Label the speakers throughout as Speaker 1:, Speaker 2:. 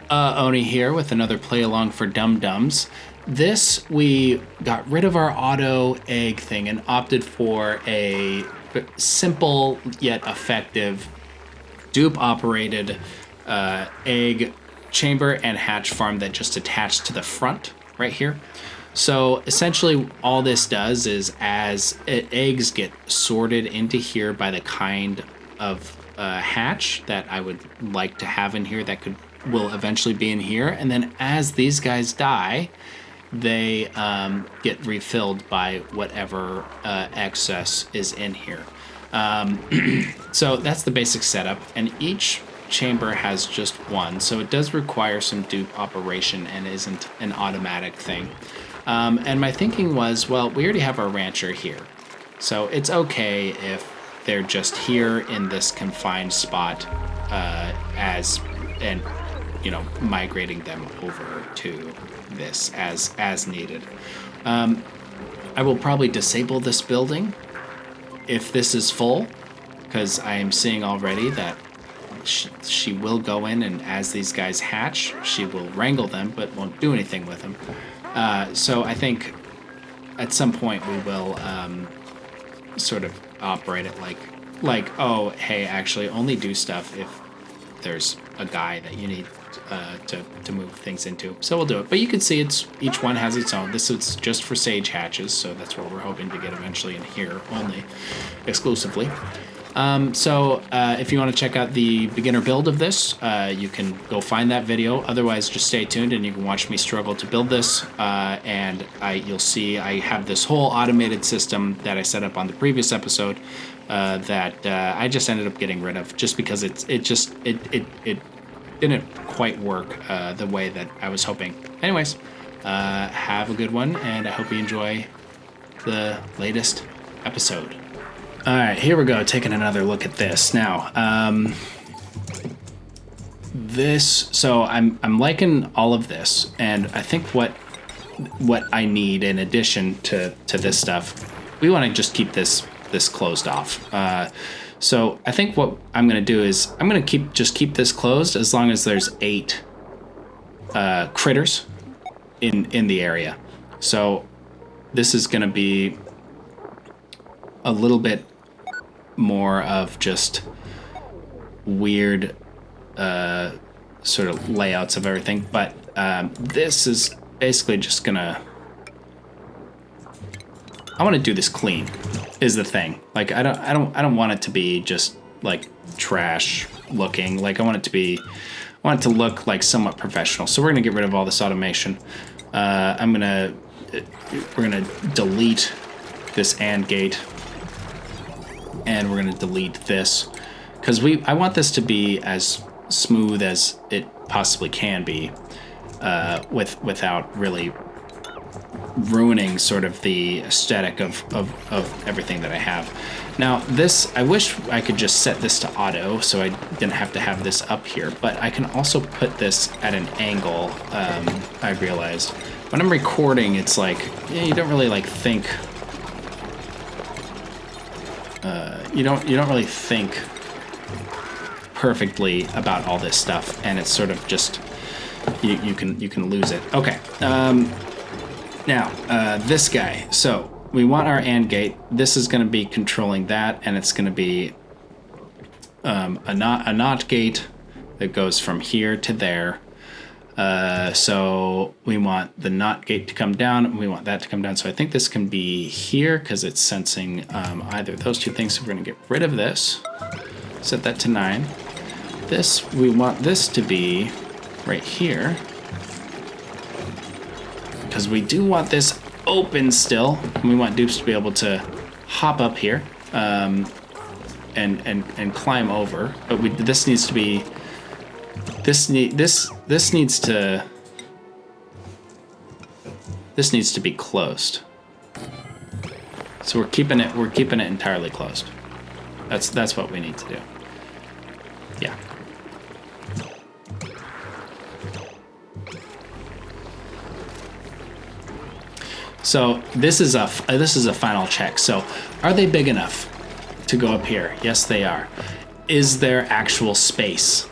Speaker 1: Oni here with another play along for Dumdums. This, we got rid of our auto egg thing and opted for a simple yet effective dupe operated egg chamber and hatch farm that just attached to the front right here. So essentially all this does is as eggs get sorted into here by the kind of hatch that I would like to have in here that will eventually be in here, and then as these guys die, they get refilled by whatever excess is in here. So that's the basic setup, and each chamber has just one, so it does require some dupe operation and isn't an automatic thing. And my thinking was, well, we already have our rancher here, so it's okay if they're just here in this confined spot migrating them over to this as needed. I will probably disable this building if this is full, because I am seeing already that she will go in, and as these guys hatch, she will wrangle them but won't do anything with them. So I think at some point we will sort of operate it like, oh, hey, actually only do stuff if there's a guy that you need to move things into. So we'll do it. But you can see each one has its own. This is just for sage hatches, so that's what we're hoping to get eventually in here only, exclusively. So if you want to check out the beginner build of this, you can go find that video. Otherwise, just stay tuned and you can watch me struggle to build this. And you'll see I have this whole automated system that I set up on the previous episode that I just ended up getting rid of just because it didn't quite work the way that I was hoping. Anyways, have a good one, and I hope you enjoy the latest episode. All right, here we go, taking another look at this. Now, so I'm liking all of this, and I think what I need in addition to this stuff, we want to just keep this closed off. So I think what I'm going to do is I'm going to keep this closed as long as there's 8 critters in the area. So this is going to be a little bit more of just weird sort of layouts of everything, but this is basically just gonna, I want to do this clean is the thing. Like I don't want it to be just like trash looking. Like I want it to look like somewhat professional. So we're gonna get rid of all this automation. We're gonna delete this AND gate, and we're gonna delete this because I want this to be as smooth as it possibly can be, without really ruining sort of the aesthetic of everything that I have. Now this, I wish I could just set this to auto so I didn't have to have this up here, but I can also put this at an angle. I realized when I'm recording, it's like, you don't really like think, you don't really think perfectly about all this stuff, and it's sort of just you can lose it. Okay. Now, this guy. So we want our AND gate. This is going to be controlling that, and it's going to be a NOT gate that goes from here to there. So we want the NOT gate to come down, and we want that to come down. So I think this can be here because it's sensing either of those two things. So we're going to get rid of this. Set that to 9. We want this to be right here, because we do want this open still, and we want dupes to be able to hop up here and climb over. But this needs to be closed. So we're keeping it entirely closed. That's what we need to do. Yeah. So this is a final check. So are they big enough to go up here? Yes, they are. Is there actual space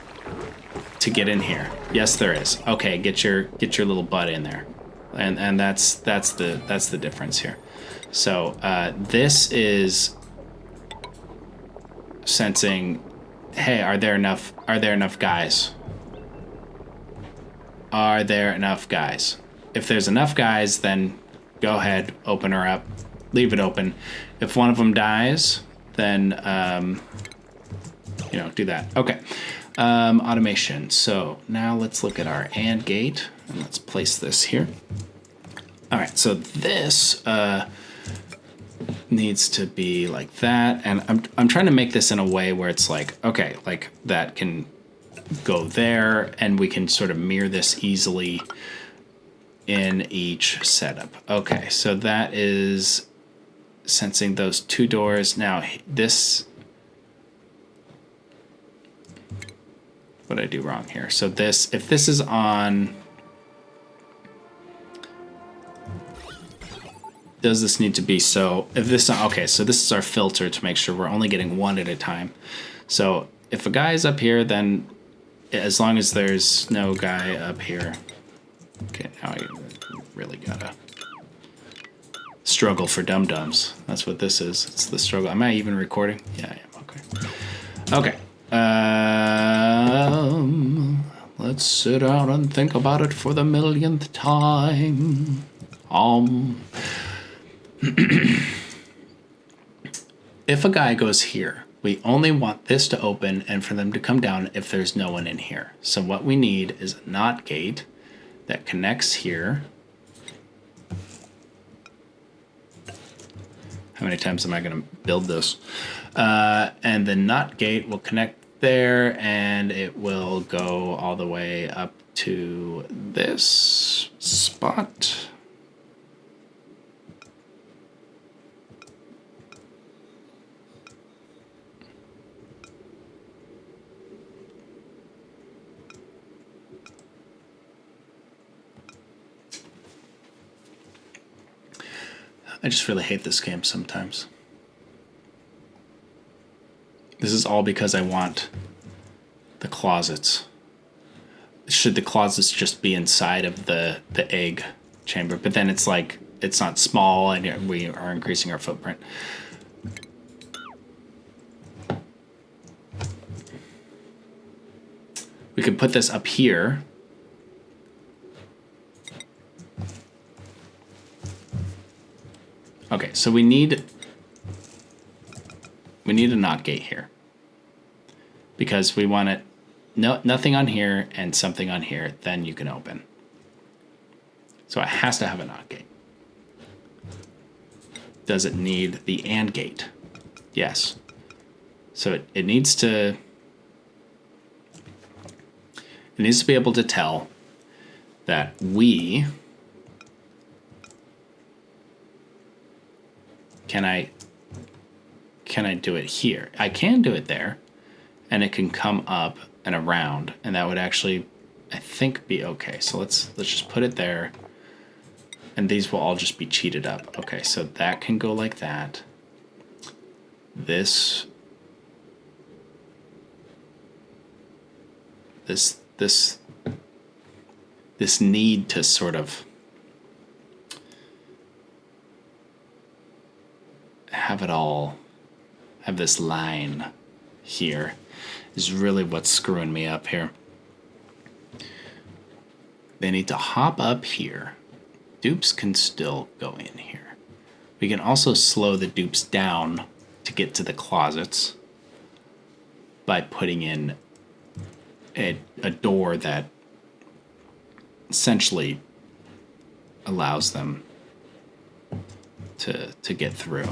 Speaker 1: to get in here? Yes, there is. Okay, get your little butt in there, and that's the difference here. So this is sensing. Hey, are there enough guys? Are there enough guys? If there's enough guys, then go ahead, open her up, leave it open. If one of them dies, then do that. Okay. Automation. So now let's look at our AND gate, and let's place this here. All right, so this needs to be like that, and I'm trying to make this in a way where it's like, okay, like that can go there, and we can sort of mirror this easily in each setup. Okay, so that is sensing those two doors. Now this, what did I do wrong here? So this, if this is on, does this need to be so, if this, okay, so this is our filter to make sure we're only getting one at a time. So if a guy is up here, then as long as there's no guy up here. Okay, now I really gotta struggle for Dumdums. That's what this is. It's the struggle. Am I even recording? Yeah, I am. Okay. Okay. Let's sit down and think about it for the millionth time. If a guy goes here, we only want this to open and for them to come down if there's no one in here. So what we need is a NOT gate that connects here. How many times am I going to build this? And the NOT gate will connect there, and it will go all the way up to this spot. I just really hate this game sometimes. This is all because I want the closets. Should the closets just be inside of the egg chamber? But then it's like, it's not small and we are increasing our footprint. We could put this up here. Okay, so we need a NOT gate here because we want it nothing on here and something on here, then you can open. So it has to have a NOT gate. Does it need the AND gate? Yes. So it needs to be able to tell that we can I do it here? I can do it there, and it can come up and around, and that would actually, I think, be okay. So let's just put it there, and these will all just be cheated up. Okay, so that can go like that. This need to sort of have it all, have this line here is really what's screwing me up here. They need to hop up here. Dupes can still go in here. We can also slow the dupes down to get to the closets by putting in a door that essentially allows them to get through.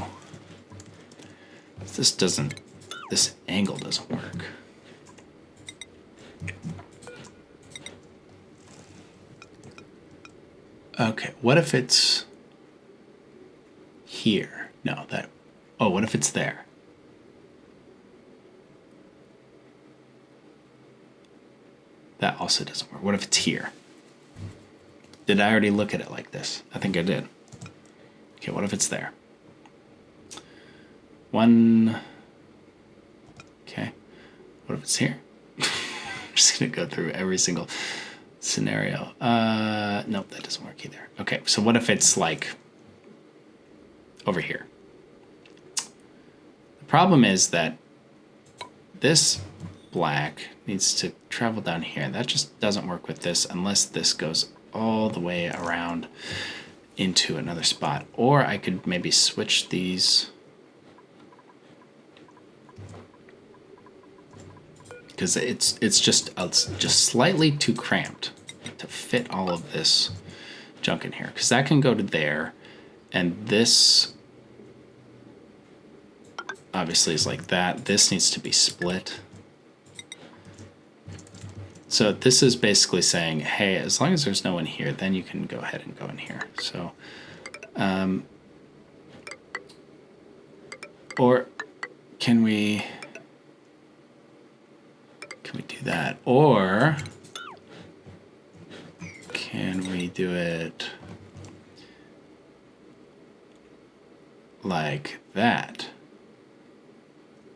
Speaker 1: This angle doesn't work. Okay, what if it's here? No, what if it's there? That also doesn't work. What if it's here? Did I already look at it like this? I think I did. Okay, what if it's there? Okay. What if it's here? just gonna go through every single scenario. Nope, that doesn't work either. Okay, so what if it's like over here? The problem is that this black needs to travel down here. That just doesn't work with this unless this goes all the way around into another spot. Or I could maybe switch these, because it's just slightly too cramped to fit all of this junk in here, because that can go to there, and this obviously is like that. This needs to be split. So this is basically saying, hey, as long as there's no one here, then you can go ahead and go in here. So, or can we do that? Or can we do it like that?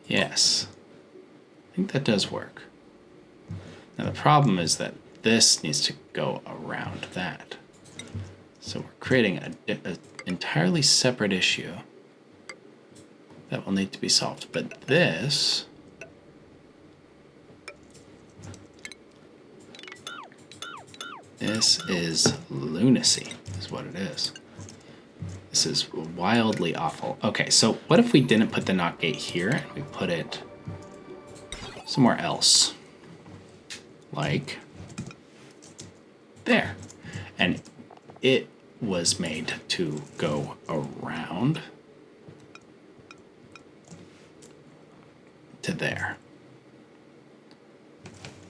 Speaker 1: Yes, I think that does work. Now the problem is that this needs to go around that. So we're creating an entirely separate issue that will need to be solved. But this is lunacy, is what it is. This is wildly awful. Okay, so what if we didn't put the NOT gate here and we put it somewhere else? Like there. And it was made to go around to there.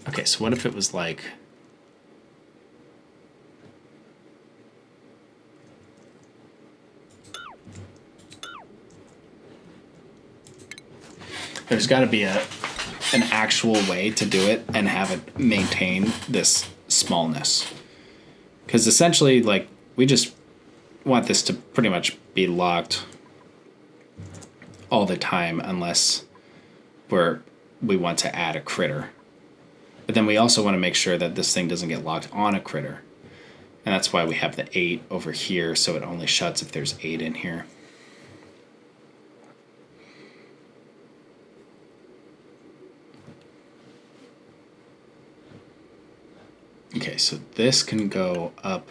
Speaker 1: Okay, so what if it was like there's got to be an actual way to do it and have it maintain this smallness. Because essentially, like, we just want this to pretty much be locked all the time unless we want to add a critter. But then we also want to make sure that this thing doesn't get locked on a critter. And that's why we have the 8 over here, so it only shuts if there's 8 in here. Okay, so this can go up.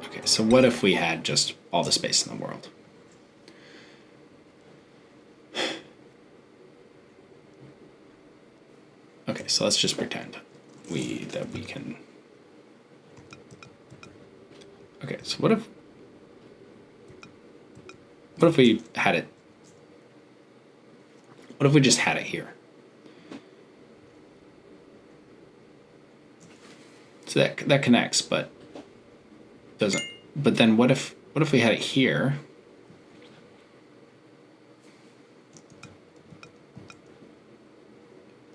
Speaker 1: Okay, so what if we had just all the space in the world? Okay, so let's just pretend that we can. Okay, so what if we had it? What if we just had it here? So that connects, but doesn't. But then what if we had it here?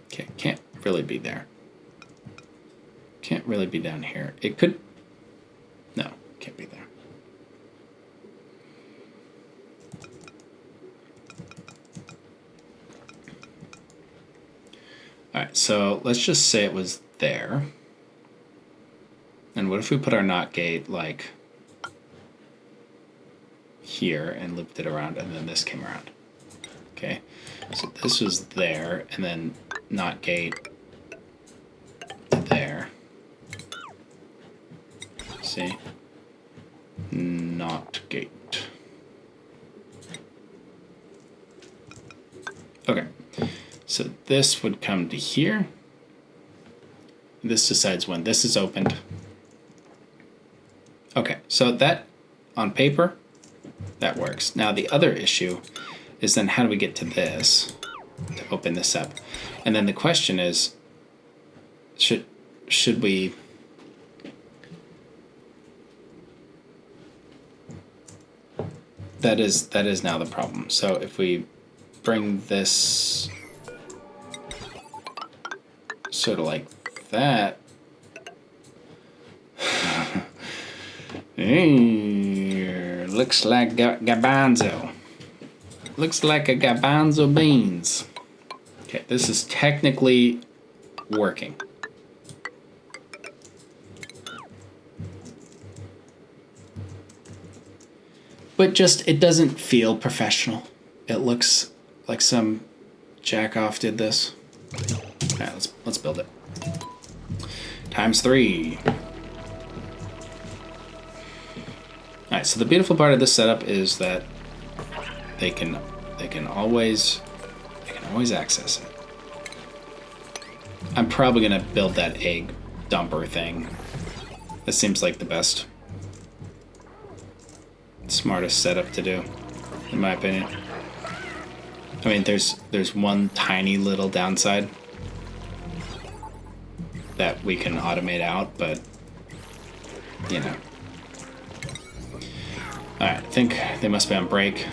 Speaker 1: Okay, can't really be there. Can't really be down here. It could. No, can't be there. All right, so let's just say it was there. And what if we put our NOT gate like here and looped it around, and then this came around? Okay, so this was there, and then NOT gate to there. See? NOT gate. Okay. So this would come to here. This decides when this is opened. Okay, so that, on paper, that works. Now the other issue is then how do we get to this to open this up? And then the question is, should we... That is now the problem. So if we bring this sort of like that. Looks like Gabanzo. looks like a garbanzo beans. Okay, this is technically working. But just, it doesn't feel professional. It looks like some jack-off did this. All right, let's build it. ×3. All right, so the beautiful part of this setup is that they can always access it. I'm probably gonna build that egg dumper thing. This seems like the best, smartest setup to do, in my opinion. I mean, there's one tiny little downside that we can automate out, but you know. Alright, I think they must be on break.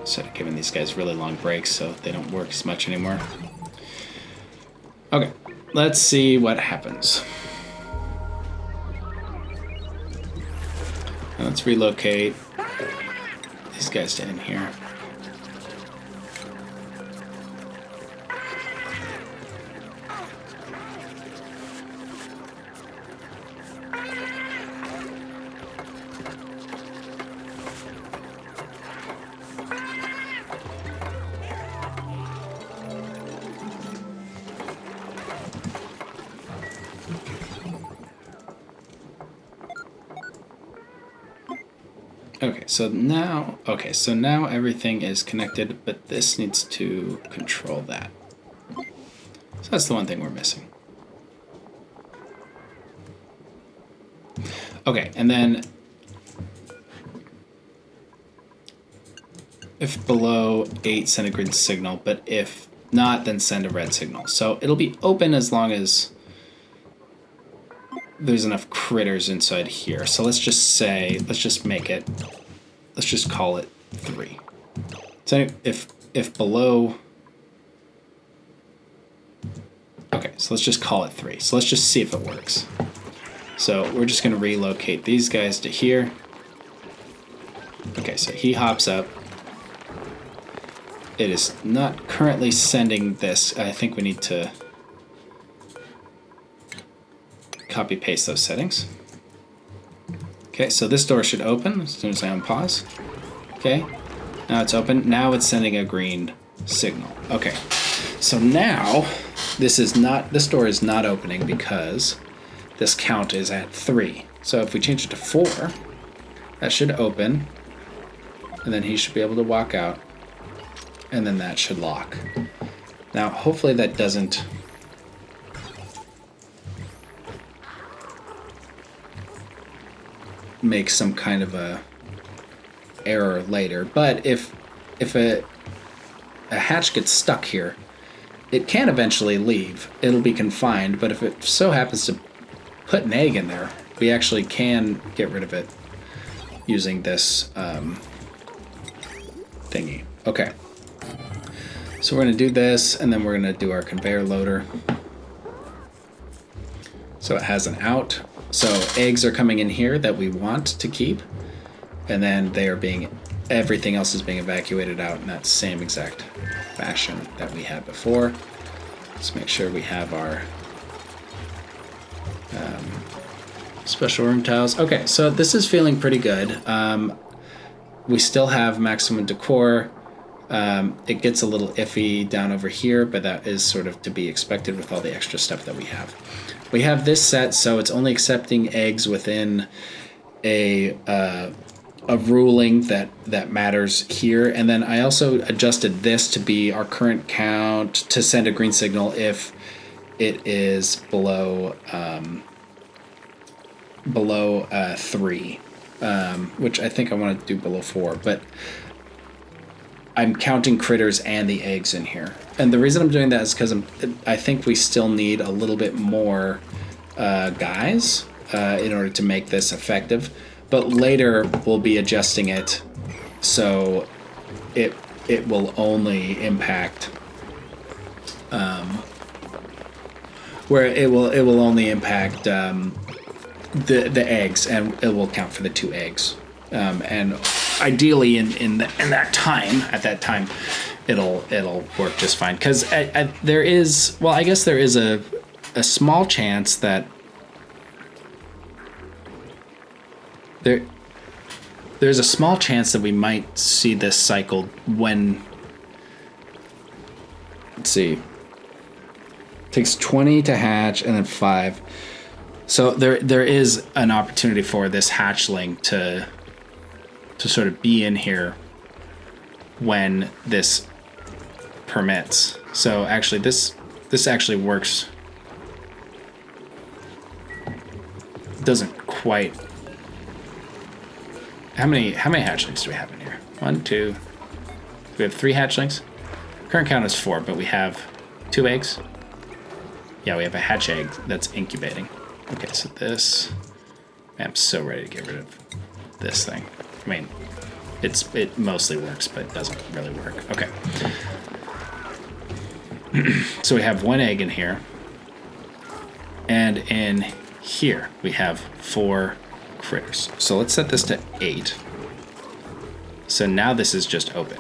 Speaker 1: Instead of giving these guys really long breaks so they don't work as much anymore. Okay, let's see what happens. Now let's relocate these guys to in here. So now everything is connected, but this needs to control that. So that's the one thing we're missing. Okay, and then if below 8, send a green signal, but if not, then send a red signal. So it'll be open as long as there's enough critters inside here. So let's just call it 3. So if below, okay, so let's just call it 3. So let's just see if it works. So we're just gonna relocate these guys to here. Okay, so he hops up. It is not currently sending this. I think we need to copy paste those settings. Okay, so this door should open as soon as I unpause. Okay, now it's open. Now it's sending a green signal. Okay, so now this door is not opening because this count is at 3. So if we change it to 4, that should open, and then he should be able to walk out, and then that should lock. Now, hopefully that doesn't make some kind of a error later, but if a hatch gets stuck here, it can eventually leave. It'll be confined, but if it so happens to put an egg in there, we actually can get rid of it using this thingy. Okay, so we're going to do this, and then we're going to do our conveyor loader. So it has an out. So eggs are coming in here that we want to keep, and then everything else is being evacuated out in that same exact fashion that we had before. Let's make sure we have our special room tiles. Okay, so this is feeling pretty good. We still have maximum decor. It gets a little iffy down over here, but that is sort of to be expected with all the extra stuff that we have. We have this set, so it's only accepting eggs within a ruling that matters here. And then I also adjusted this to be our current count to send a green signal if it is below 3, which I think I want to do below 4, but I'm counting critters and the eggs in here. And the reason I'm doing that is because I think we still need a little bit more guys in order to make this effective. But later we'll be adjusting it so it will only impact where it will only impact the eggs, and it will count for the 2 eggs. And ideally in that time, at that time, it'll work just fine. Because there is, well, I guess there is a small chance that there's a small chance that we might see this cycle when, let's see, it takes 20 to hatch and then 5. So there is an opportunity for this hatchling to sort of be in here when this permits. So actually this actually works. Doesn't quite. How many hatchlings do we have in here? 1, 2. We have 3 hatchlings. Current count is 4, but we have 2 eggs. Yeah, we have a hatch egg that's incubating. Okay, so this. I'm so ready to get rid of this thing. I mean, it mostly works, but it doesn't really work. Okay. So we have 1 egg in here, and in here we have 4 critters. So let's set this to 8. So now this is just open.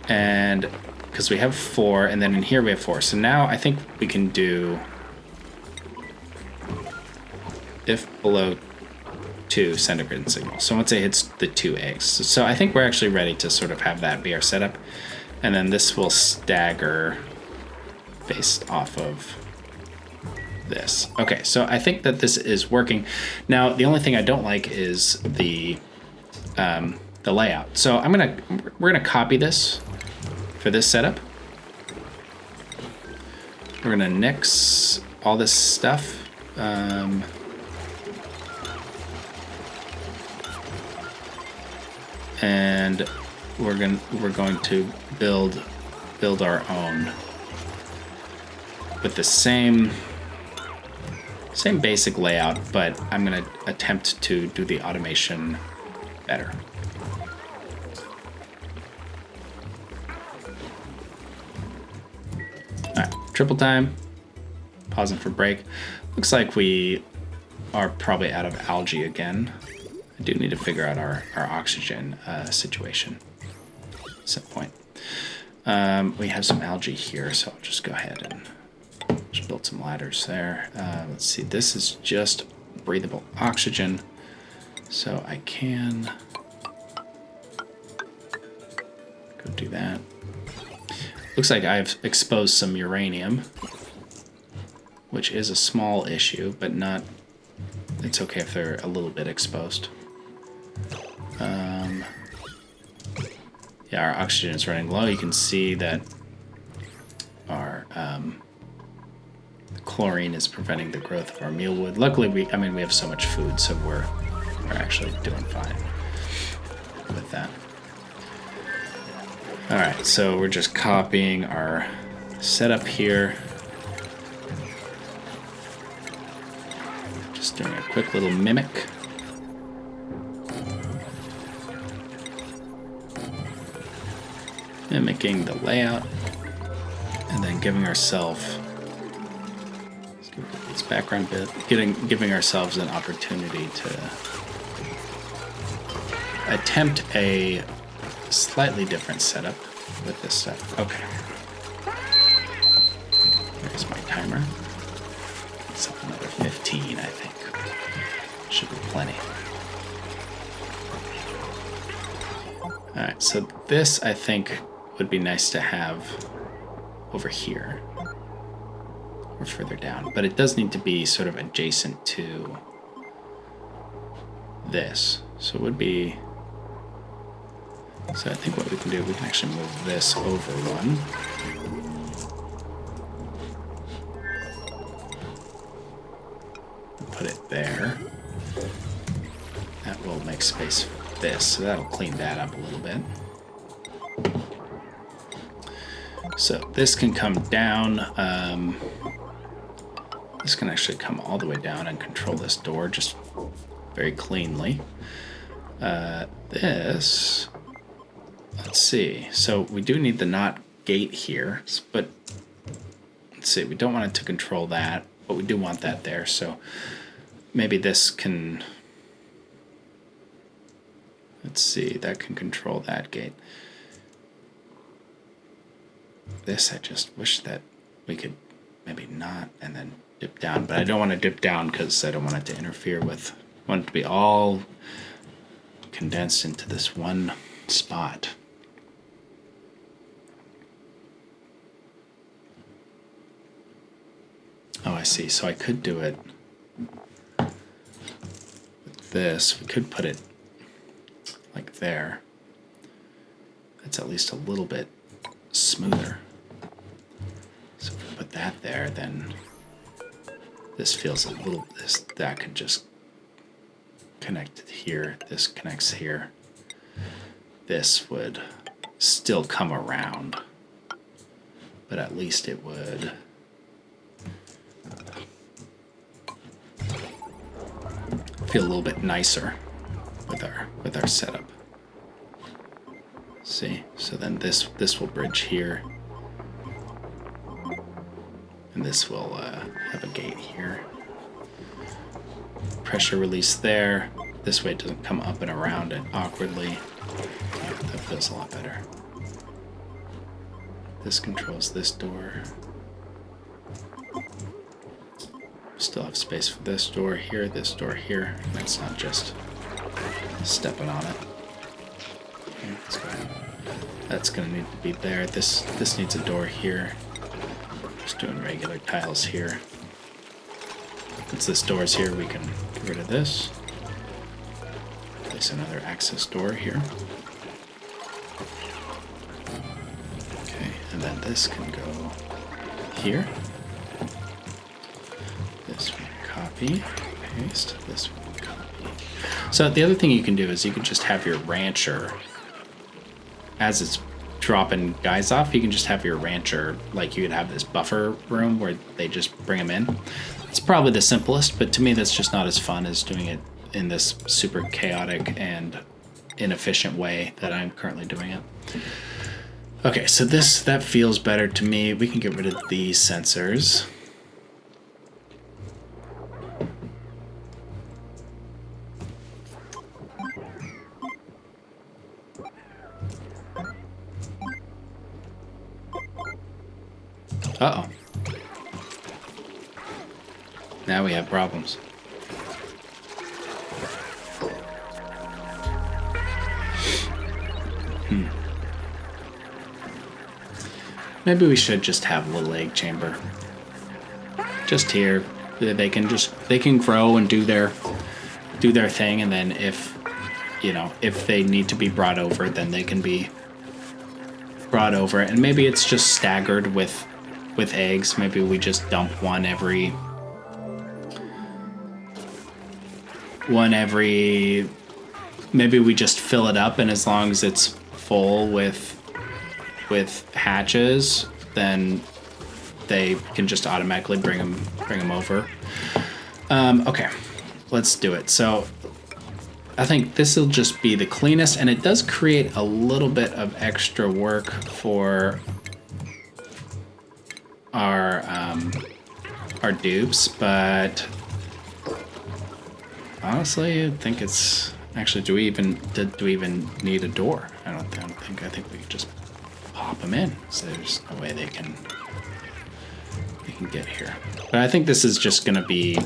Speaker 1: And because we have 4, and then in here we have 4. So now I think we can do if below 2, send a grid signal. So once it hits the 2 eggs. So I think we're actually ready to sort of have that be our setup. And then this will stagger based off of this. Okay, so I think that this is working. Now, the only thing I don't like is the layout. So we're gonna copy this for this setup. We're gonna nix all this stuff. And we're going to build our own with the same basic layout, but I'm going to attempt to do the automation better. All right, triple time, pausing for break. Looks like we are probably out of algae again. I do need to figure out our oxygen situation at some point. We have some algae here, so I'll just go ahead and just build some ladders there. Let's see, this is just breathable oxygen, so I can go do that. Looks like I've exposed some uranium, which is a small issue, but not, it's okay if they're a little bit exposed. Yeah, our oxygen is running low. You can see that our chlorine is preventing the growth of our mealwood. Luckily, we have so much food, so we're actually doing fine with that. All right, so we're just copying our setup here. Just doing a quick little mimic. Mimicking the layout, and then giving ourselves, let's give it this background bit, giving ourselves an opportunity to attempt a slightly different setup with this stuff. Okay. There's my timer. It's another 15, I think. Should be plenty. Alright, so this, I think, would be nice to have over here or further down, but it does need to be sort of adjacent to this. So it would be, so I think what we can do, we can actually move this over one. Put it there. That will make space for this, so that'll clean that up a little bit. So this can come down. This can actually come all the way down and control this door just very cleanly. This, let's see. So we do need the not gate here, but let's see. We don't want it to control that, but we do want that there. So maybe this can Let's see, that can control that gate. This, I just wish that we could maybe not and then dip down, but I don't want to dip down because I don't want it to interfere with, I want it to be all condensed into this one spot. Oh, I see. So I could do it with this. We could put it like there. That's at least a little bit smoother. So if we put that there, then this feels a little, that could just connect here. This connects here. This would still come around, but at least it would feel a little bit nicer with our setup. See, so then this will bridge here, and this will have a gate here. Pressure release there. This way it doesn't come up and around it awkwardly. Yeah, that feels a lot better. This controls this door. Still have space for this door here, this door here. And it's not just stepping on it. Okay, let's go ahead. That's gonna need to be there. This needs a door here. Just doing regular tiles here. Since this door's here, we can get rid of this. Place another access door here. Okay, and then this can go here. This one copy, paste, this one copy. So the other thing you can do is you can just have your rancher, as it's dropping guys off, you can just have your rancher, like you would have this buffer room where they just bring them in. It's probably the simplest, but to me that's just not as fun as doing it in this super chaotic and inefficient way that I'm currently doing it. Okay, so that feels better to me. We can get rid of these sensors. Uh-oh. Now we have problems. Maybe we should just have a little egg chamber. Just here. They can grow and do their thing, and then if they need to be brought over, then they can be brought over. And maybe it's just staggered with eggs. Maybe we just dump one every maybe we just fill it up, and as long as it's full with hatches, then they can just automatically bring them over. Okay, let's do it. So I think this will just be the cleanest, and it does create a little bit of extra work for our dupes, but honestly, I think it's actually. Do we even need a door? I think we could just pop them in. So there's no way they can get here. But I think this is just going to be.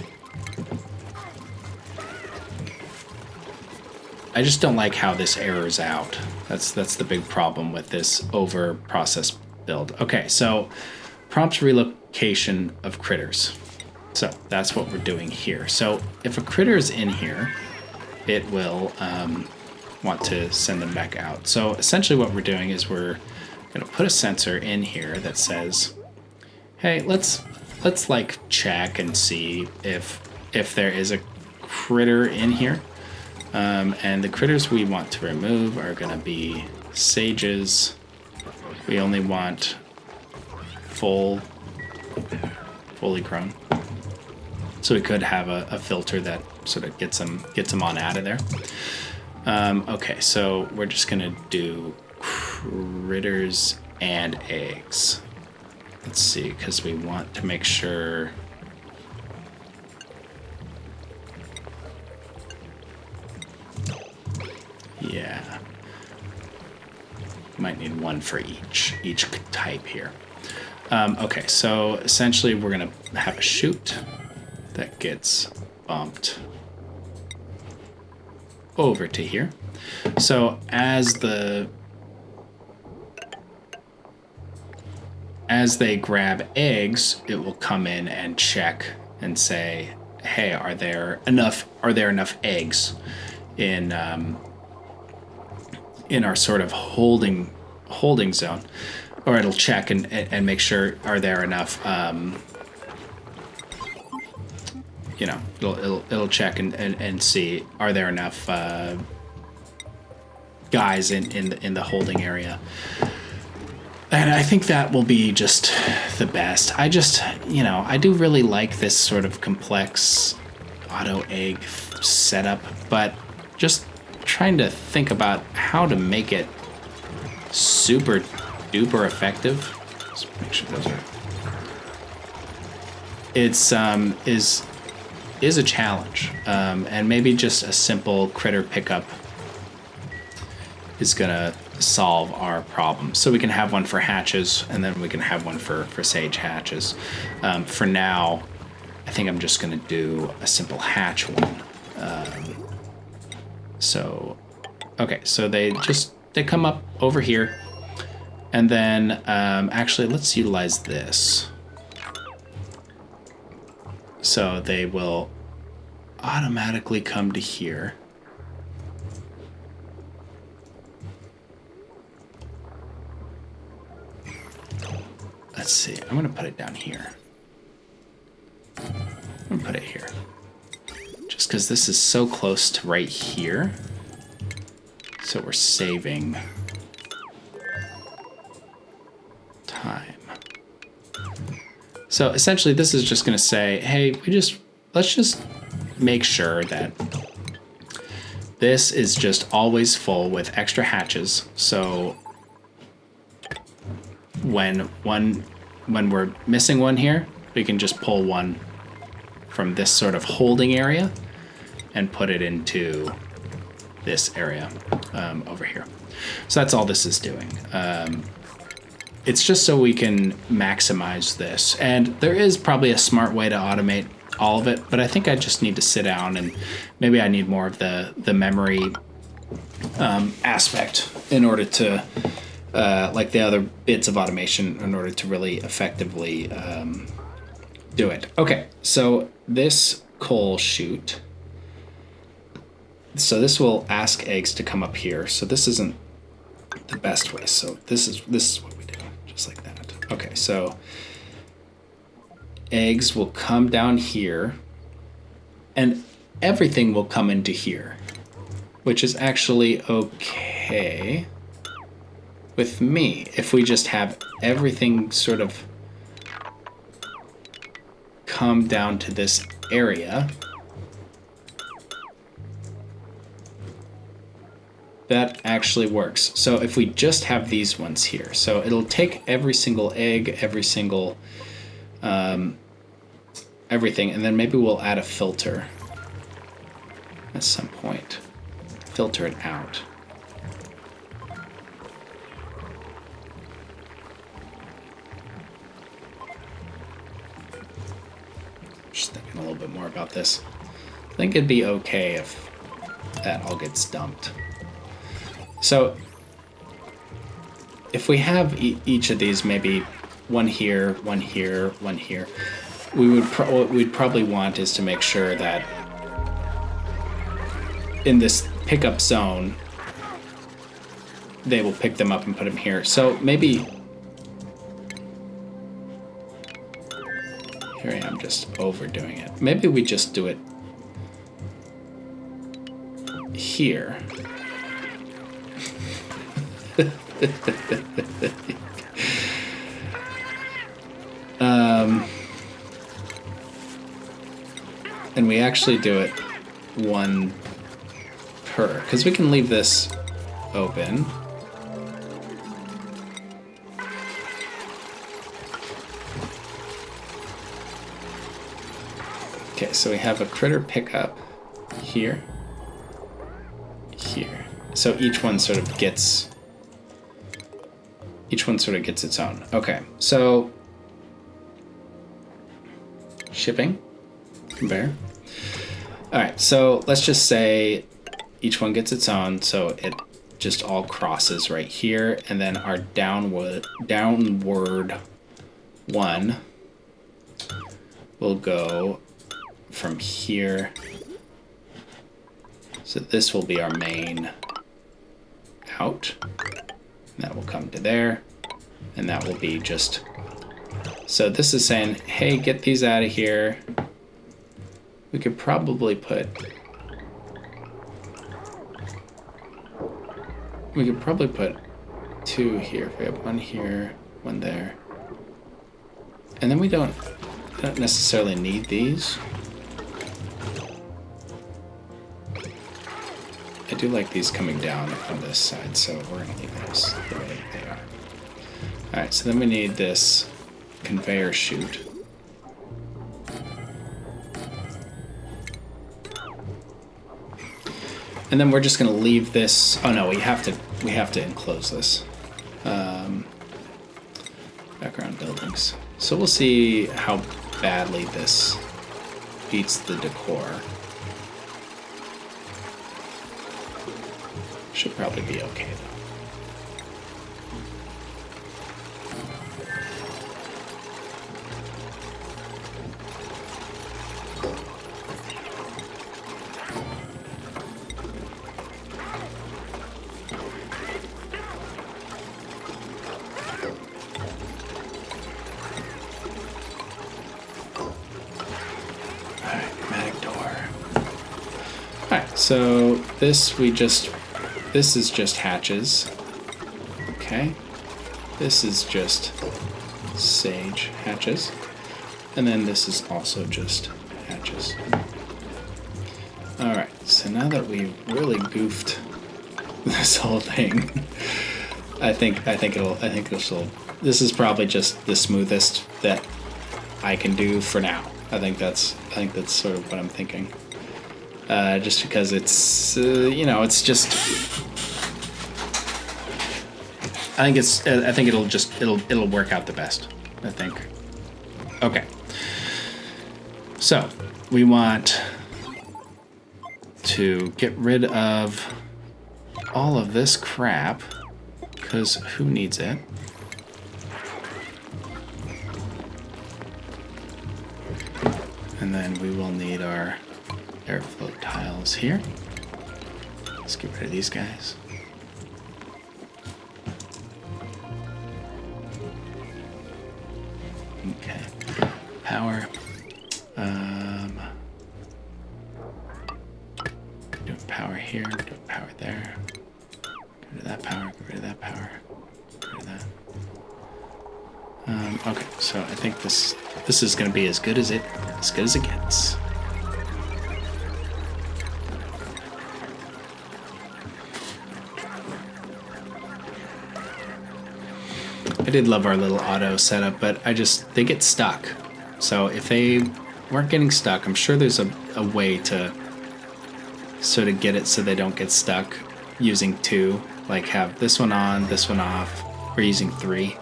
Speaker 1: I just don't like how this errors out. That's the big problem with this over processed build. Okay, so prompts relocation of critters. So that's what we're doing here. So if a critter is in here, it will want to send them back out. So essentially what we're doing is we're going to put a sensor in here that says, hey, let's like check and see if there is a critter in here. And the critters we want to remove are going to be sages. We only want fully grown. So we could have a filter that sort of gets them on out of there. Okay, so we're just gonna do critters and eggs. Let's see, because we want to make sure. Yeah. Might need one for each type here. Okay, so essentially we're gonna have a chute that gets bumped over to here. So as they grab eggs, it will come in and check and say, hey, are there enough eggs in our sort of holding zone? Or it'll check and make sure, are there enough it'll check and see, are there enough guys in the holding area. And I think that will be just the best. I do really like this sort of complex auto egg setup, but just trying to think about how to make it super duper effective. Let's make sure those are. It's is a challenge, and maybe just a simple critter pickup is gonna solve our problem. So we can have one for hatches, and then we can have one for sage hatches. For now, I think I'm just gonna do a simple hatch one. Okay, so they come up over here, and then actually let's utilize this. So they will automatically come to here. Let's see, I'm gonna put it down here. I'm gonna put it here. Just because this is so close to right here. So we're saving time. So essentially this is just gonna say, hey, let's just make sure that this is just always full with extra hatches. So when we're missing one here, we can just pull one from this sort of holding area and put it into this area over here. So that's all this is doing. It's just so we can maximize this. And there is probably a smart way to automate all of it, but I think I just need to sit down and maybe I need more of the memory aspect in order to, like the other bits of automation, in order to really effectively do it. Okay, so this coal chute, so this will ask eggs to come up here. So this isn't the best way. So this is what we do, just like that. Okay, so eggs will come down here and everything will come into here, which is actually okay with me if we just have everything sort of come down to this area. That actually works. So if we just have these ones here, so it'll take every single egg, every single everything, and then maybe we'll add a filter at some point. Filter it out. Just thinking a little bit more about this. I think it'd be okay if that all gets dumped. So if we have each of these, maybe one here, one here, one here, what we'd probably want is to make sure that in this pickup zone, they will pick them up and put them here. So maybe, here I am just overdoing it. Maybe we just do it here. And we actually do it one per, because we can leave this open. Okay, so we have a critter pickup here, here. So each one sort of gets its own. Okay, so shipping, conveyor. All right, so let's just say each one gets its own, so it just all crosses right here, and then our downward one will go from here. So this will be our main out. That will come to there, and that will be just, so this is saying, hey, get these out of here. We could probably put, two here. We have one here, one there. And then we don't necessarily need these. I do like these coming down on this side, so we're gonna leave those the way they are. All right, so then we need this conveyor chute. And then we're just gonna leave this. Oh no, we have to enclose this. Background buildings. So we'll see how badly this beats the decor. Should probably be okay though. So this is just hatches. Okay. This is just sage hatches. And then this is also just hatches. Alright, so now that we've really goofed this whole thing, I think it'll this is probably just the smoothest that I can do for now. I think that's sort of what I'm thinking. Just because it's, it's just. I think it'll work out the best. I think. Okay. So we want to get rid of all of this crap, because who needs it? And then we will need our airflow tiles here. Let's get rid of these guys. Okay. Power. Do power here, do power there. Get rid of that power, get rid of that power. Get rid of that. Okay, so I think this is gonna be as good as it gets. I did love our little auto setup, but they get stuck. So if they weren't getting stuck, I'm sure there's a way to sort of get it so they don't get stuck using two, like have this one on, this one off, or using three.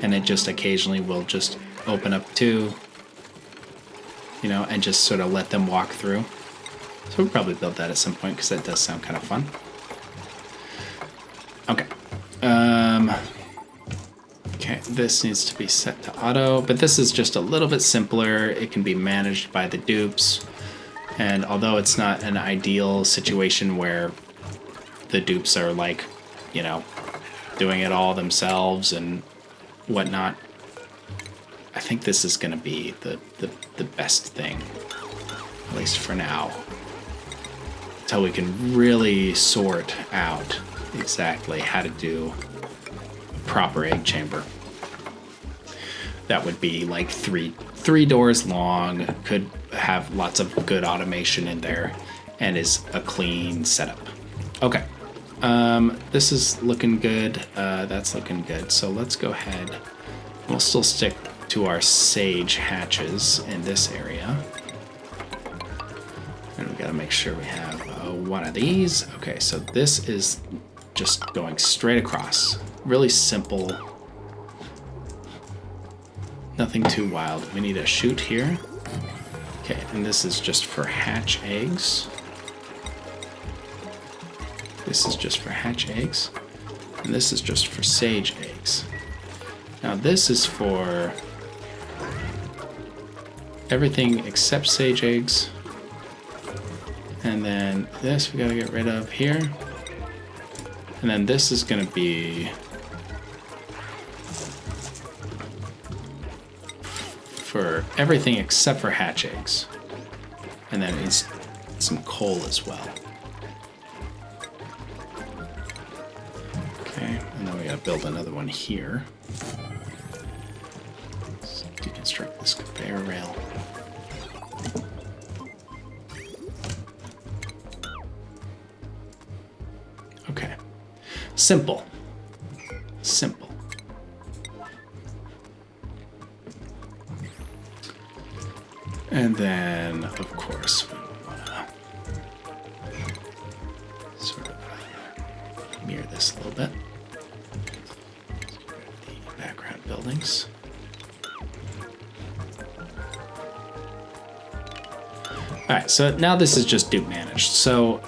Speaker 1: And it just occasionally will just open up two, and just sort of let them walk through. So we'll probably build that at some point because that does sound kind of fun. Okay. Okay, this needs to be set to auto, but this is just a little bit simpler. It can be managed by the dupes. And although it's not an ideal situation where the dupes are like, doing it all themselves and whatnot, I think this is going to be the best thing, at least for now, until we can really sort out exactly how to do proper egg chamber. That would be like three doors long, could have lots of good automation in there, and is a clean setup. Okay, this is looking good. That's looking good. So let's go ahead. We'll still stick to our sage hatches in this area. And we gotta make sure we have one of these. Okay, so this is just going straight across. Really simple. Nothing too wild. We need a chute here. Okay, and this is just for hatch eggs. This is just for hatch eggs. And this is just for sage eggs. Now this is for everything except sage eggs. And then this we gotta get rid of here. And then this is gonna be for everything except for hatch eggs. And then it's some coal as well. Okay, and then we gotta build another one here. Let's deconstruct this conveyor rail. Okay, simple, simple. And then, of course, we want to sort of mirror this a little bit. The background buildings. All right, so now this is just Duke managed. So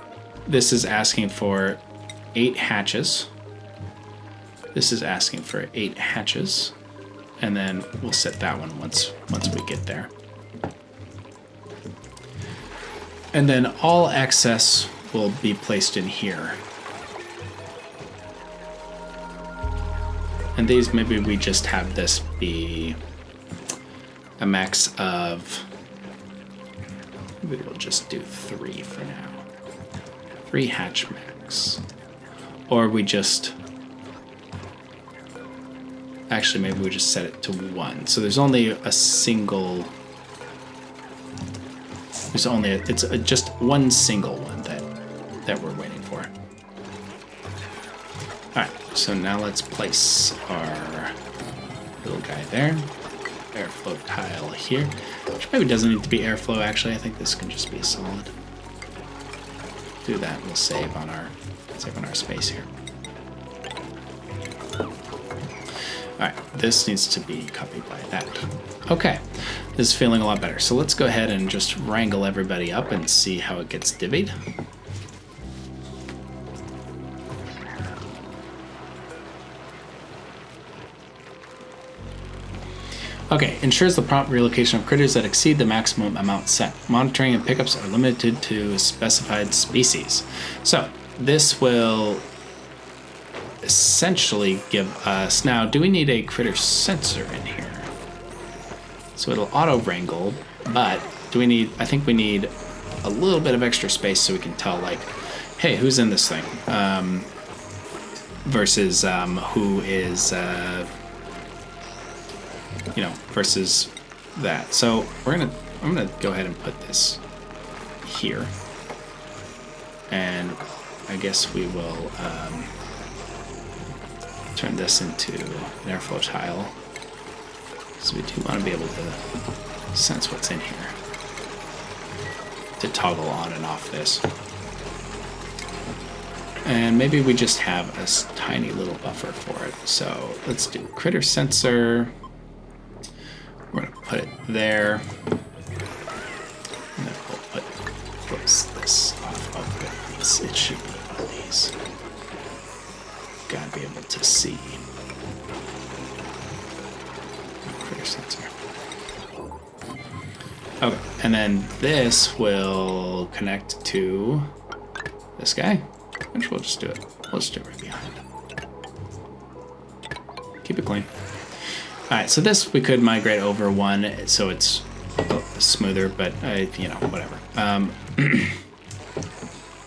Speaker 1: this is asking for 8 hatches. This is asking for 8 hatches. And then we'll set that one once we get there. And then all excess will be placed in here. And these, maybe we just have this be a max of, maybe we'll just do 3 for now. 3 hatch max. Or we just, actually maybe we just set it to 1. So there's only a single, it's just one single one that we're waiting for. All right, so now let's place our little guy there. Airflow tile here, which maybe doesn't need to be airflow actually. I think this can just be a solid. Do that and we'll save on our space here. All right, this needs to be copied by that. Okay, this is feeling a lot better. So let's go ahead and just wrangle everybody up and see how it gets divvied. Okay, ensures the prompt relocation of critters that exceed the maximum amount set. Monitoring and pickups are limited to specified species. So this will essentially give us, now do we need a critter sensor in here? So it'll auto wrangle, but do we need, I think we need a little bit of extra space so we can tell like, hey, who's in this thing? Versus who is, versus that. So I'm gonna go ahead and put this here. And I guess we will turn this into an airflow tile. So we do want to be able to sense what's in here. To toggle on and off this. And maybe we just have a tiny little buffer for it. So let's do critter sensor. We're gonna put it there. And then we'll close this off of these. It should be one of these. Gotta be able to see. Critter sensor. Okay, and then this will connect to this guy. Which we'll just do it. We'll just do it right behind. Keep it clean. Alright, so this we could migrate over one so it's smoother, but whatever.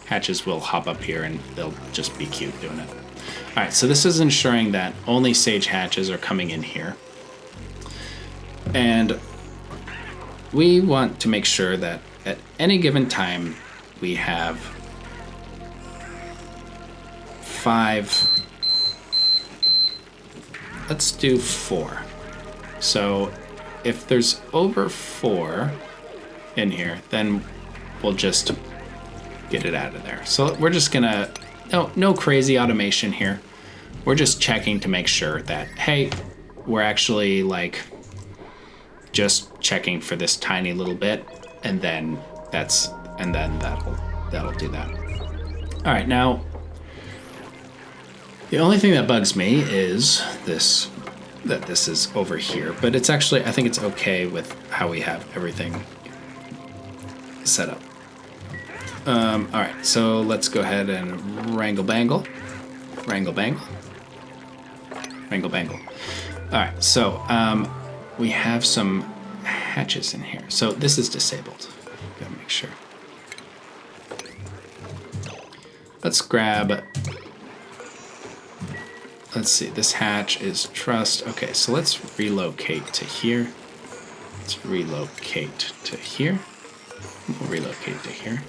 Speaker 1: Hatches will hop up here and they'll just be cute doing it. Alright, so this is ensuring that only sage hatches are coming in here. And we want to make sure that at any given time we have 5. Let's do 4. So if there's over 4 in here, then we'll just get it out of there. So we're just gonna, no crazy automation here. We're just checking to make sure that, hey, we're actually like just checking for this tiny little bit, and then that'll do that. All right, now the only thing that bugs me is this, that this is over here, but it's actually, I think it's okay with how we have everything set up. All right, so let's go ahead and wrangle bangle. All right, so we have some hatches in here. So this is disabled. Gotta make sure. Let's grab, let's see, this hatch is trussed. Okay, so let's relocate to here. Let's relocate to here. We'll relocate to here.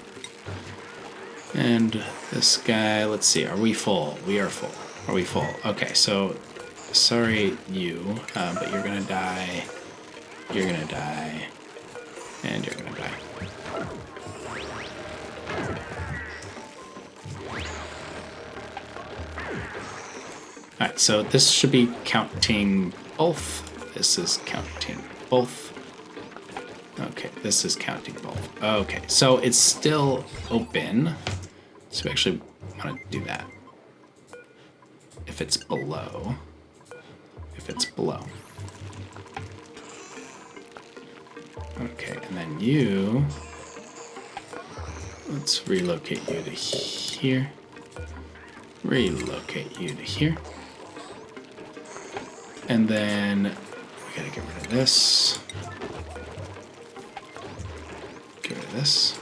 Speaker 1: And this guy, let's see, are we full? We are full. Are we full? Okay, so sorry you, but you're gonna die. You're gonna die. And you're gonna die. Alright, so this should be counting both. This is counting both. Okay, this is counting both. Okay, so it's still open. So we actually want to do that. If it's below. If it's below. Okay, and then you, let's relocate you to here. Relocate you to here. And then we gotta get rid of this. Get rid of this.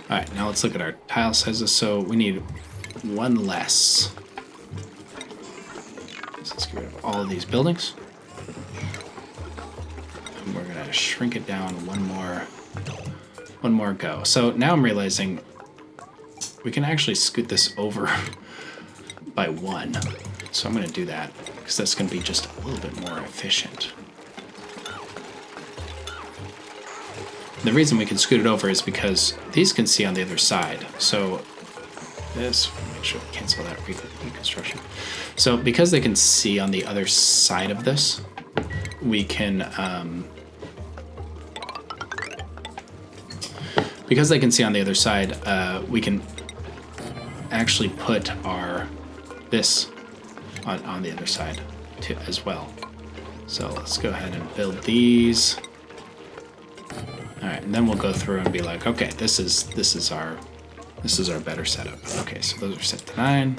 Speaker 1: All right, now let's look at our tile sizes. So we need one less. So let's get rid of all of these buildings. And we're gonna shrink it down one more go. So now I'm realizing we can actually scoot this over by one. So I'm gonna do that because that's gonna be just a little bit more efficient. The reason we can scoot it over is because these can see on the other side. So this, make sure we cancel that reconstruction. So because they can see on the other side of this, we can, because they can see on the other side, we can actually put this on the other side too, as well. So let's go ahead and build these. All right, and then we'll go through and be like, okay, this is our better setup. Okay, so those are set to 9.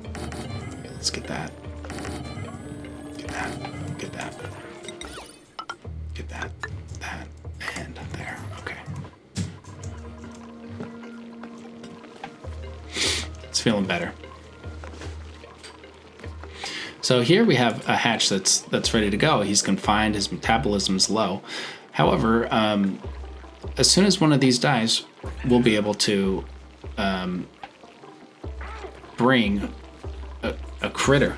Speaker 1: Okay, let's get that. Get that. Get that. Get that. That and there. Okay. It's feeling better. So here we have a hatch that's ready to go. He's confined. His metabolism's low. However, as soon as one of these dies, we'll be able to bring a critter.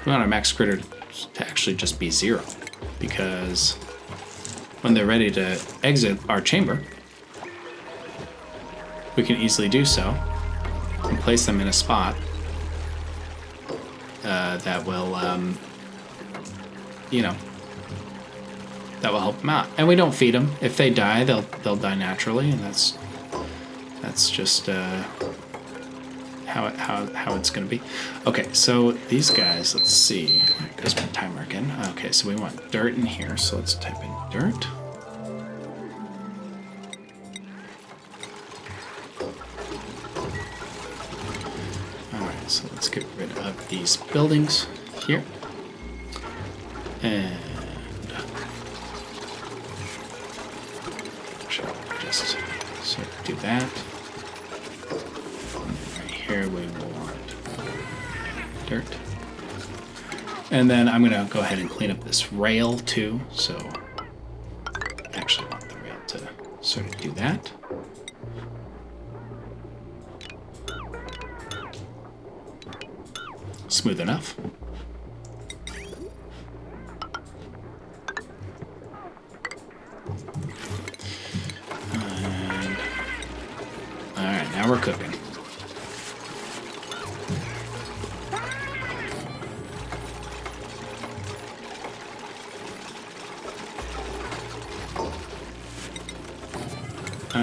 Speaker 1: We want our max critter to actually just be 0, because when they're ready to exit our chamber, we can easily do so and place them in a spot that will, that will help them out. And we don't feed them. If they die, they'll die naturally, and that's just how it's gonna be. Okay, so these guys, let's see. There goes my timer again. Okay, so we want dirt in here, so let's type in dirt. Alright, so let's get rid of these buildings here. And just sort of do that. And right here we will want dirt. And then I'm gonna go ahead and clean up this rail too. So I actually want the rail to sort of do that. Smooth enough.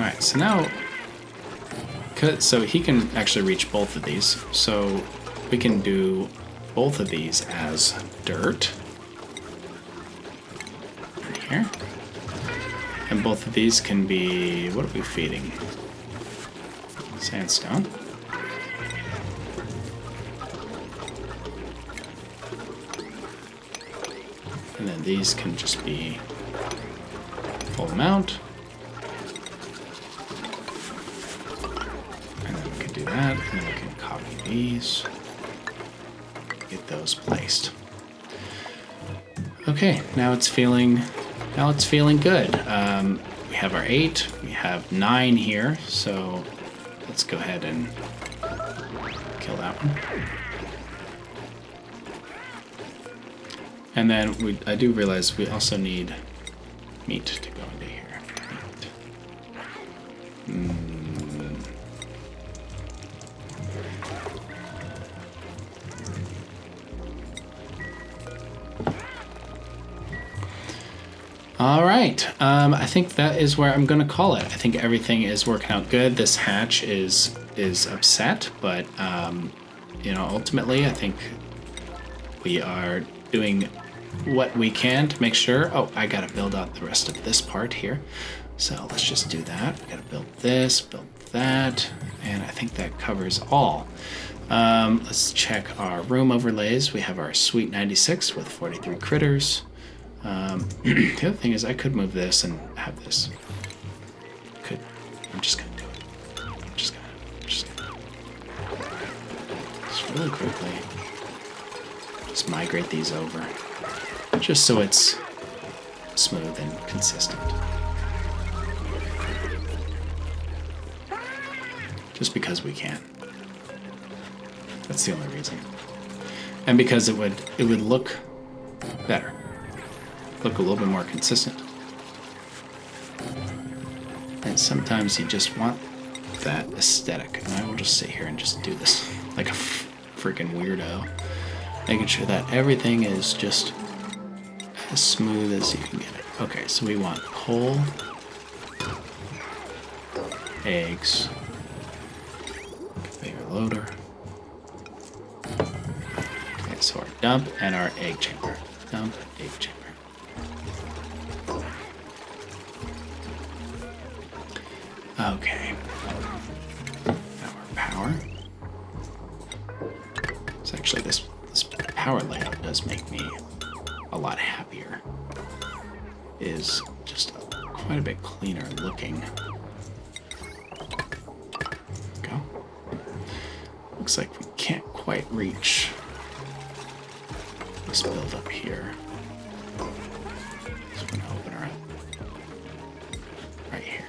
Speaker 1: right, so now, so he can actually reach both of these. So we can do both of these as dirt. Right here. And both of these can be, what are we feeding? Sandstone. And then these can just be full amount. And then we can do that, and then we can copy these. Get those placed. Okay, now it's feeling good. We have our 8, we have 9 here, so let's go ahead and kill that one. And then I do realize we also need meat to go into here. Meat. All right, I think that is where I'm gonna call it. I think everything is working out good. This hatch is upset, but you know, ultimately, I think we are doing what we can to make sure. Oh, I gotta build out the rest of this part here. So let's just do that. We gotta build this, build that, and I think that covers all. Let's check our room overlays. We have our Suite 96 with 43 critters. The other thing is I could move this and have this. I'm just gonna do it. I'm just gonna just really quickly just migrate these over, just so it's smooth and consistent. Just because we can. That's the only reason. And because it would look better. Look a little bit more consistent. And sometimes you just want that aesthetic. And I will just sit here and just do this like a freaking weirdo. Making sure that everything is just as smooth as you can get it. Okay, so we want coal, eggs, conveyor loader. Okay, so our dump and our egg chamber. Dump, egg chamber. Okay. Now our power. So actually this power layout does make me a lot happier. Is just quite a bit cleaner looking. Go. Looks like we can't quite reach this build up here. So we're gonna open her up right here.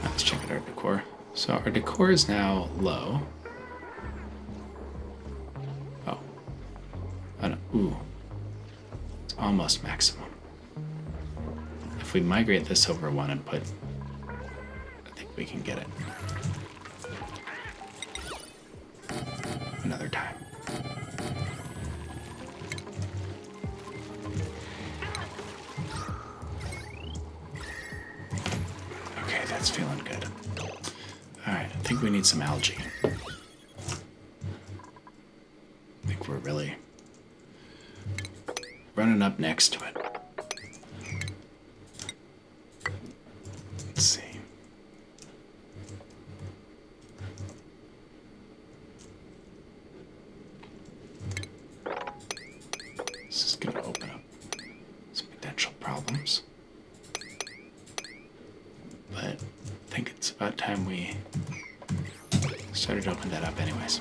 Speaker 1: Let's check out our decor. So our decor is now low. Oh. Ooh. It's almost maximum. If we migrate this over one and put, I think we can get it. Another time. Okay, that's feeling good. All right, I think we need some algae. I think we're really running up next to it. Let's see. This is going to open up some potential problems. But I think it's about time we started to open that up anyways.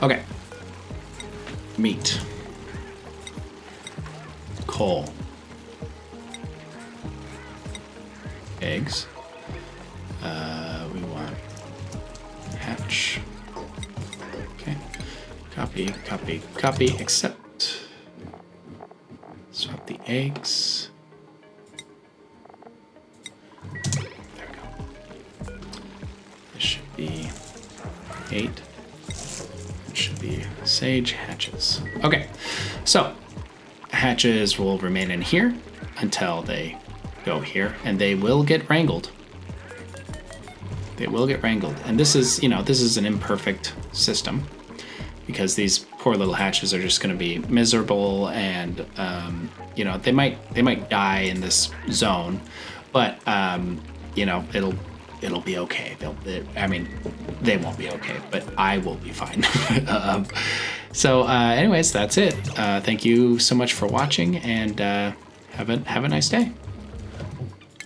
Speaker 1: Okay. Meat. Coal. Eggs. We want hatch. Okay. Copy, except swap the eggs. There we go. This should be 8. It should be sage hatches. Okay, so hatches will remain in here until they go here, and they will get wrangled. They will get wrangled. And this is, this is an imperfect system because these poor little hatches are just going to be miserable, and they might die in this zone, but it'll be okay. They won't be okay, but I will be fine. So anyways, that's it. Thank you so much for watching, and have a nice day.